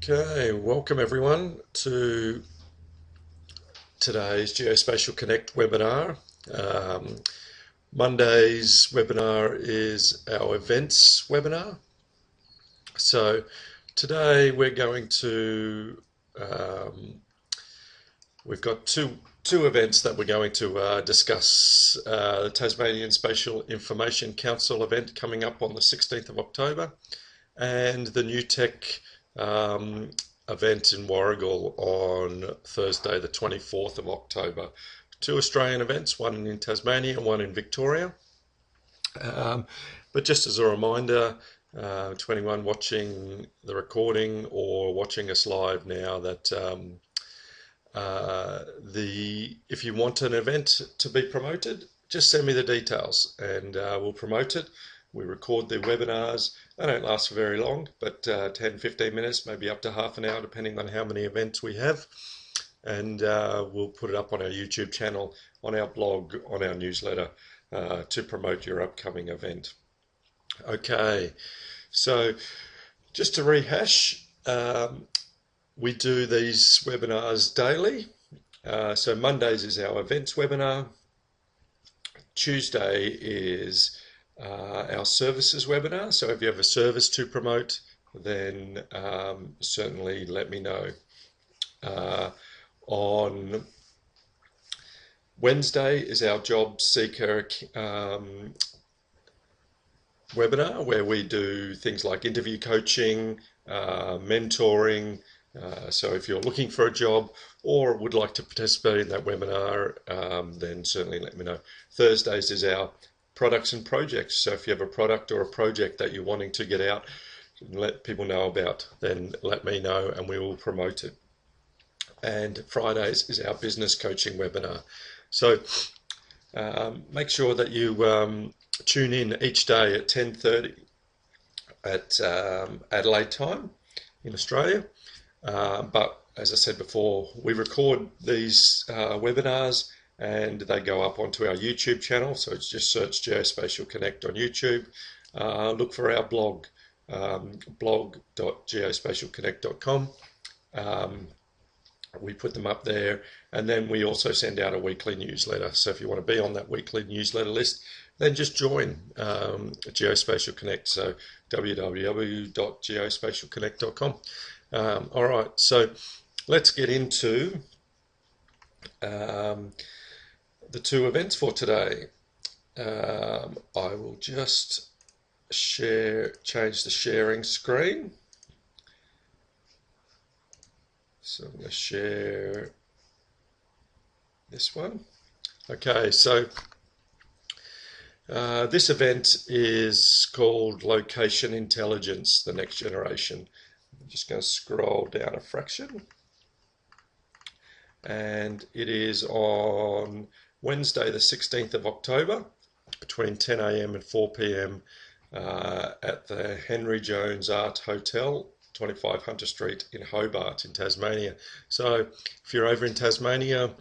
Okay, welcome everyone to today's GeoSpatial Connect webinar. Monday's webinar is our events webinar. So today we're going to, we've got two events that we're going to discuss. The Tasmanian Spatial Information Council event coming up on the 16th of October and the Newtech event in Warragul on Thursday the 24th of October. Two Australian events, one in Tasmania and one in Victoria. But just as a reminder to anyone watching the recording or watching us live now that if you want an event to be promoted, just send me the details and we'll promote it. We record the webinars. They don't last for very long, but 10-15 minutes, maybe up to half an hour, depending on how many events we have. And we'll put it up on our YouTube channel, on our blog, on our newsletter to promote your upcoming event. Okay, so just to rehash, we do these webinars daily. So Mondays is our events webinar. Tuesday is our services webinar. So if you have a service to promote, then certainly let me know. On Wednesday is our job seeker webinar, where we do things like interview coaching, mentoring. So if you're looking for a job or would like to participate in that webinar, then certainly let me know. Thursdays is our products and projects. So if you have a product or a project that you're wanting to get out and let people know about, then let me know and we will promote it. And Fridays is our business coaching webinar. So make sure that you tune in each day at 10:30 at Adelaide time in Australia. But as I said before, we record these webinars and they go up onto our YouTube channel. So it's just search GeoSpatial Connect on YouTube. Look for our blog, blog.geospatialconnect.com. We put them up there, and then we also send out a weekly newsletter. So if you want to be on that weekly newsletter list, then just join GeoSpatial Connect. So www.geospatialconnect.com. All right, so let's get into the two events for today. I will just change the sharing screen. So I'm going to share this one. Okay, so this event is called Location Intelligence, the Next Generation. I'm just going to scroll down a fraction. And it is on Wednesday the 16th of October between 10 a.m. and 4 p.m. At the Henry Jones Art Hotel, 25 Hunter Street in Hobart in Tasmania. So if you're over in Tasmania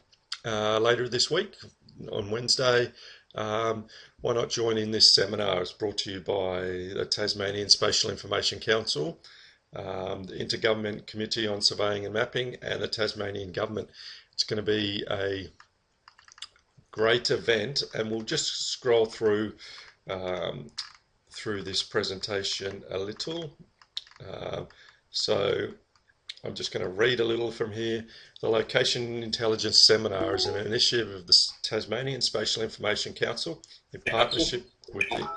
later this week on Wednesday, why not join in this seminar? It's brought to you by the Tasmanian Spatial Information Council, the Intergovernment Committee on Surveying and Mapping, and the Tasmanian Government. It's going to be a great event, and we'll just scroll through this presentation a little. So I'm just going to read a little from here. The Location Intelligence Seminar is an initiative of the Tasmanian Spatial Information Council in partnership with the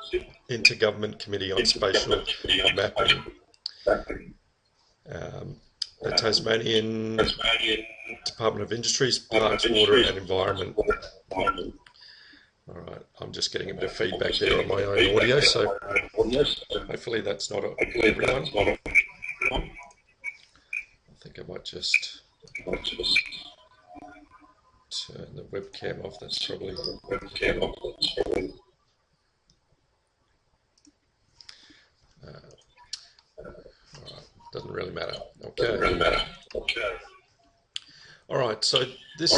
Intergovernment Committee on Spatial Mapping, the Tasmanian Department of Industries, Parks, Water and Environment. All right, I'm just getting a bit of feedback there on my own audio, so hopefully that's not everyone. I think I might just turn the webcam off. That's probably all right, doesn't really matter. Okay. All right, so this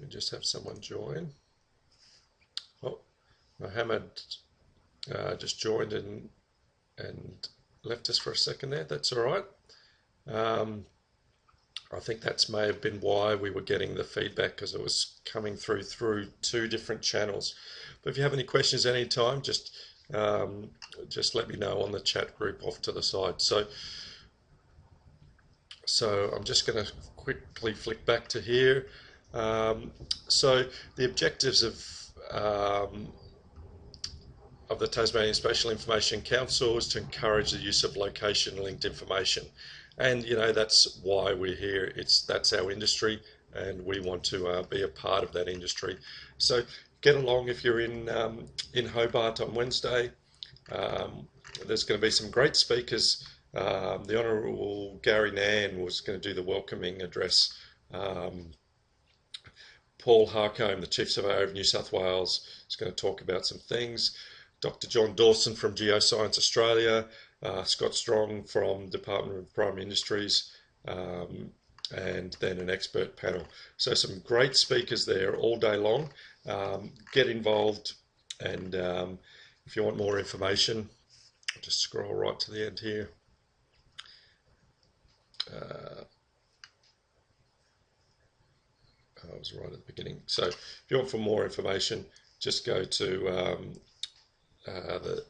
just have someone join. Oh, Mohammed just joined and left us for a second there. That's all right. I think that may have been why we were getting the feedback, because it was coming through two different channels. But if you have any questions at any time, just let me know on the chat group off to the side. So I'm just going to quickly flick back to here. So the objectives of the Tasmanian Spatial Information Council is to encourage the use of location-linked information. And, you know, that's why we're here. That's our industry, and we want to be a part of that industry. So get along if you're in Hobart on Wednesday. There's going to be some great speakers. The Honourable Gary Nan was going to do the welcoming address. Paul Harcombe, the Chief Surveyor of New South Wales, is going to talk about some things. Dr. John Dawson from Geoscience Australia, Scott Strong from Department of Primary Industries, and then an expert panel. So some great speakers there all day long. Get involved, and if you want more information, just scroll right to the end here. I was right at the beginning. So if you want for more information, just go to the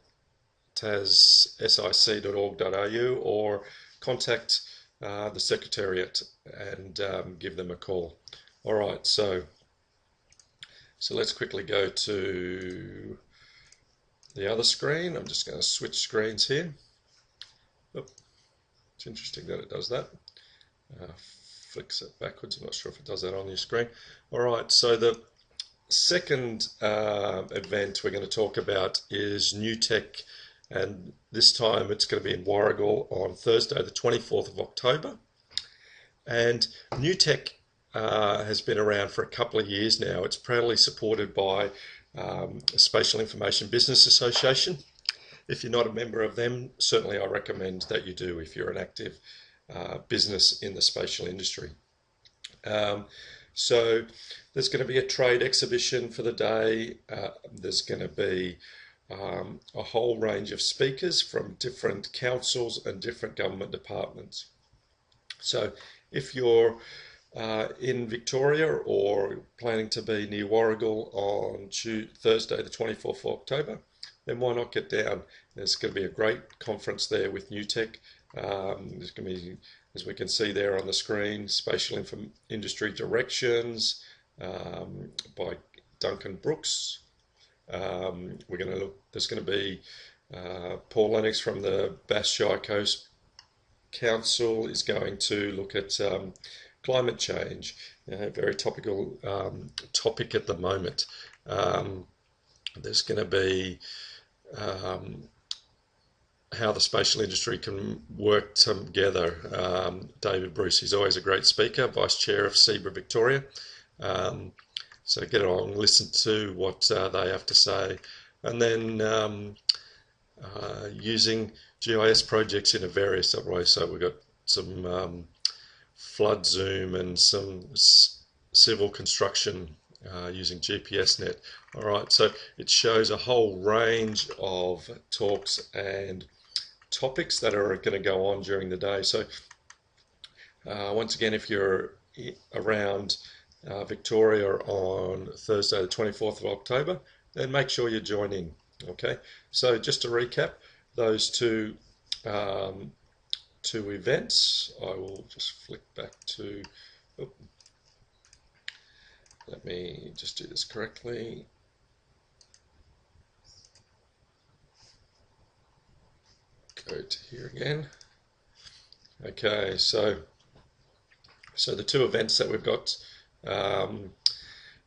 tassic.org.au or contact the Secretariat and give them a call. All right, so let's quickly go to the other screen. I'm just going to switch screens here. Oh, it's interesting that it does that. Flicks it backwards. I'm not sure if it does that on your screen. All right, so the second event we're going to talk about is Newtech, and this time it's going to be in Warragul on Thursday the 24th of October. And Newtech has been around for a couple of years now. It's proudly supported by Spatial Information Business Association. If you're not a member of them, certainly I recommend that you do if you're an active business in the spatial industry. So there's going to be a trade exhibition for the day. There's going to be a whole range of speakers from different councils and different government departments. So if you're in Victoria or planning to be near Warragul on Thursday the 24th of October, then why not get down? There's going to be a great conference there with Newtech. There's going to be, as we can see there on the screen, Spatial Industry Directions by Duncan Brooks. We're going to look. There's going to be Paul Lennox from the Bass Shire Coast Council is going to look at climate change, very topical topic at the moment. There's going to be how the spatial industry can work together. David Bruce, he's always a great speaker, Vice Chair of SEBRA Victoria. So get along, listen to what they have to say, and then using GIS projects in a various ways. So we've got some flood zoom and some civil construction using GPSnet. All right, so it shows a whole range of talks and topics that are going to go on during the day. So once again, if you're around Victoria on Thursday the 24th of October, then make sure you join in. Okay, so just to recap those two events, I will just flick back to, let me just do this correctly. Go to here again. Okay, so the two events that we've got,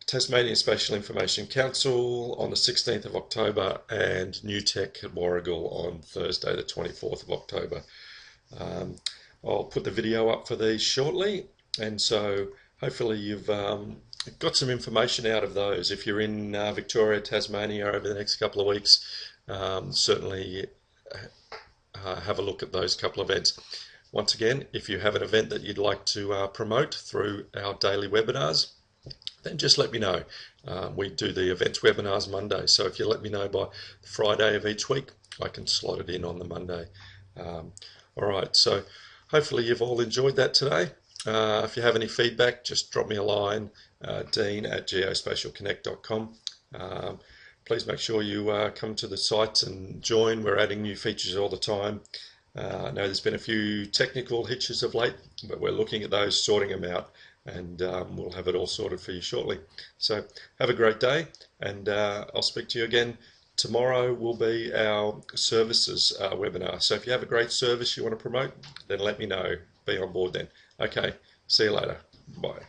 Tasmanian Spatial Information Council on the 16th of October and Newtech at Warragul on Thursday the 24th of October. I'll put the video up for these shortly, and so hopefully you've got some information out of those. If you're in Victoria, Tasmania over the next couple of weeks, certainly have a look at those couple of events. Once again, if you have an event that you'd like to promote through our daily webinars, then just let me know. We do the events webinars Monday, so if you let me know by Friday of each week, I can slot it in on the Monday. All right, so hopefully you've all enjoyed that today. If you have any feedback, just drop me a line, dean@geospatialconnect.com. Please make sure you come to the sites and join. We're adding new features all the time. I know there's been a few technical hitches of late, but we're looking at those, sorting them out, and we'll have it all sorted for you shortly. So have a great day, and I'll speak to you again. Tomorrow will be our services webinar. So if you have a great service you want to promote, then let me know. Be on board then. Okay, see you later. Bye.